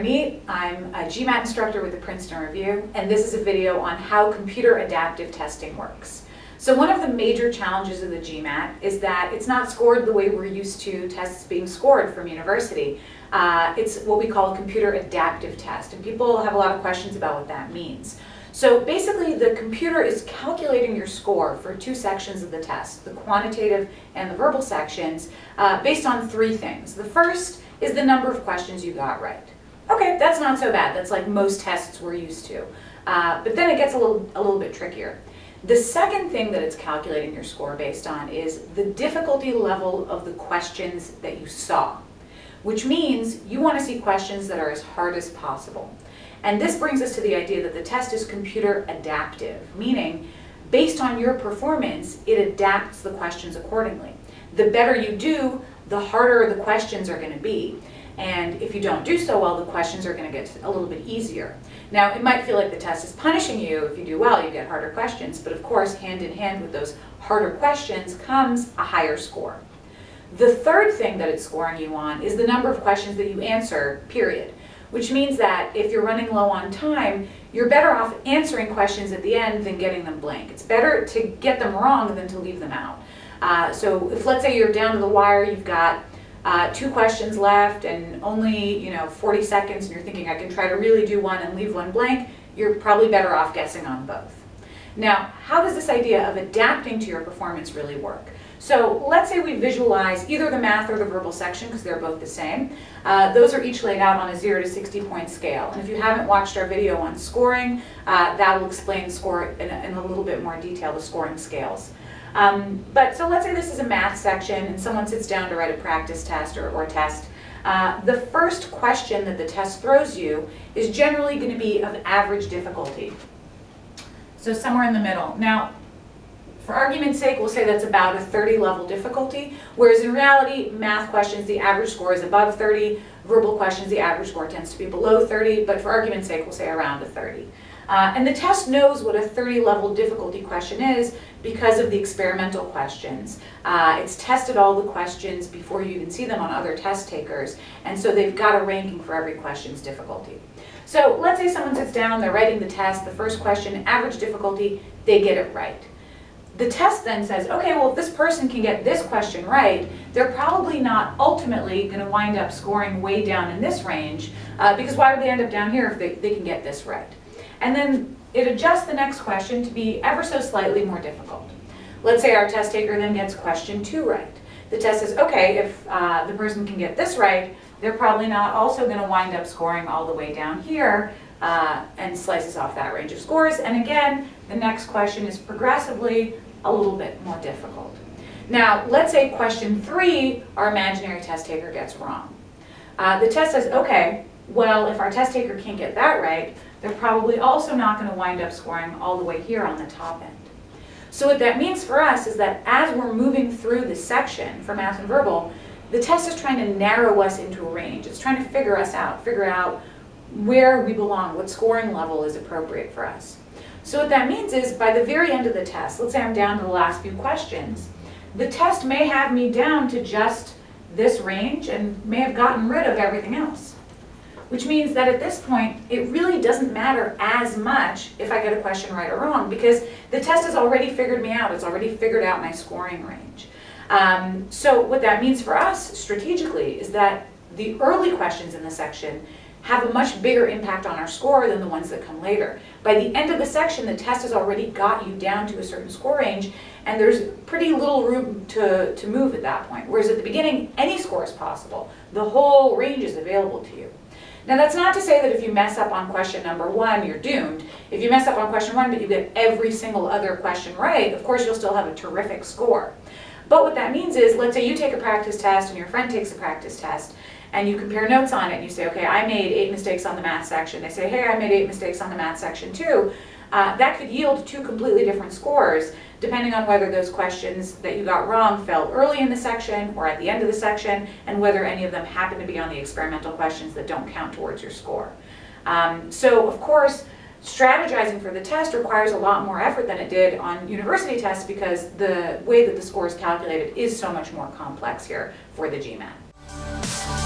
Ramit. I'm a GMAT instructor with the Princeton Review, and this is a video on how computer adaptive testing works. So one of the major challenges of the GMAT is that it's not scored the way we're used to tests being scored from university. It's what we call a computer adaptive test, and people have a lot of questions about what that means. So basically, the computer is calculating your score for two sections of the test, the quantitative and the verbal sections, based on three things. The first is the number of questions you got right. Okay, that's not so bad. That's like most tests we're used to. But then it gets a little bit trickier. The second thing that it's calculating your score based on is the difficulty level of the questions that you saw, which means you want to see questions that are as hard as possible. And this brings us to the idea that the test is computer adaptive, meaning based on your performance, it adapts the questions accordingly. The better you do, the harder the questions are going to be. And if you don't do so well, the questions are going to get a little bit easier. Now, it might feel like the test is punishing you. If you do well, you get harder questions. But of course, hand in hand with those harder questions comes a higher score. The third thing that it's scoring you on is the number of questions that you answer, period. Which means that if you're running low on time, you're better off answering questions at the end than getting them blank. It's better to get them wrong than to leave them out. So if, let's say, you're down to the wire, you've got 2 questions left and only 40 seconds, and you're thinking, I can try to really do one and leave one blank, you're probably better off guessing on both. Now, how does this idea of adapting to your performance really work? So let's say we visualize either the math or the verbal section, because they're both the same. Those are each laid out on a 0 to 60 point scale. And if you haven't watched our video on scoring, that will explain score in a little bit more detail, the scoring scales. So let's say this is a math section and someone sits down to write a practice test or a test. The first question that the test throws you is generally going to be of average difficulty. So somewhere in the middle. Now, for argument's sake, we'll say that's about a 30 level difficulty, whereas in reality, math questions, the average score is above 30, verbal questions, the average score tends to be below 30, but for argument's sake, we'll say around a 30. And the test knows what a 30 level difficulty question is because of the experimental questions. It's tested all the questions before you even see them on other test takers, and so they've got a ranking for every question's difficulty. So let's say someone sits down, they're writing the test, the first question, average difficulty, they get it right. The test then says, okay, well, if this person can get this question right, they're probably not ultimately going to wind up scoring way down in this range, because why would they end up down here if they can get this right? And then it adjusts the next question to be ever so slightly more difficult. Let's say our test taker then gets question 2 right. The test says, okay, if the person can get this right, they're probably not also going to wind up scoring all the way down here, and slices off that range of scores. And again, the next question is progressively a little bit more difficult. Now, let's say question 3, our imaginary test taker gets wrong. The test says, okay, well, if our test taker can't get that right, they're probably also not going to wind up scoring all the way here on the top end. So what that means for us is that as we're moving through this section for math and verbal, the test is trying to narrow us into a range. It's trying to figure out where we belong, what scoring level is appropriate for us. So what that means is by the very end of the test, let's say I'm down to the last few questions, the test may have me down to just this range and may have gotten rid of everything else. Which means that at this point, it really doesn't matter as much if I get a question right or wrong, because the test has already figured me out. It's already figured out my scoring range. So what that means for us strategically is that the early questions in the section have a much bigger impact on our score than the ones that come later. By the end of the section, the test has already got you down to a certain score range, and there's pretty little room to move at that point. Whereas at the beginning, any score is possible. The whole range is available to you. Now, that's not to say that if you mess up on question number 1, you're doomed. If you mess up on question 1, but you get every single other question right, of course, you'll still have a terrific score. But what that means is, let's say you take a practice test and your friend takes a practice test, and you compare notes on it, and you say, okay, I made 8 mistakes on the math section. They say, hey, I made 8 mistakes on the math section too. That could yield 2 completely different scores, depending on whether those questions that you got wrong fell early in the section or at the end of the section, and whether any of them happen to be on the experimental questions that don't count towards your score. So, of course, strategizing for the test requires a lot more effort than it did on university tests, because the way that the score is calculated is so much more complex here for the GMAT.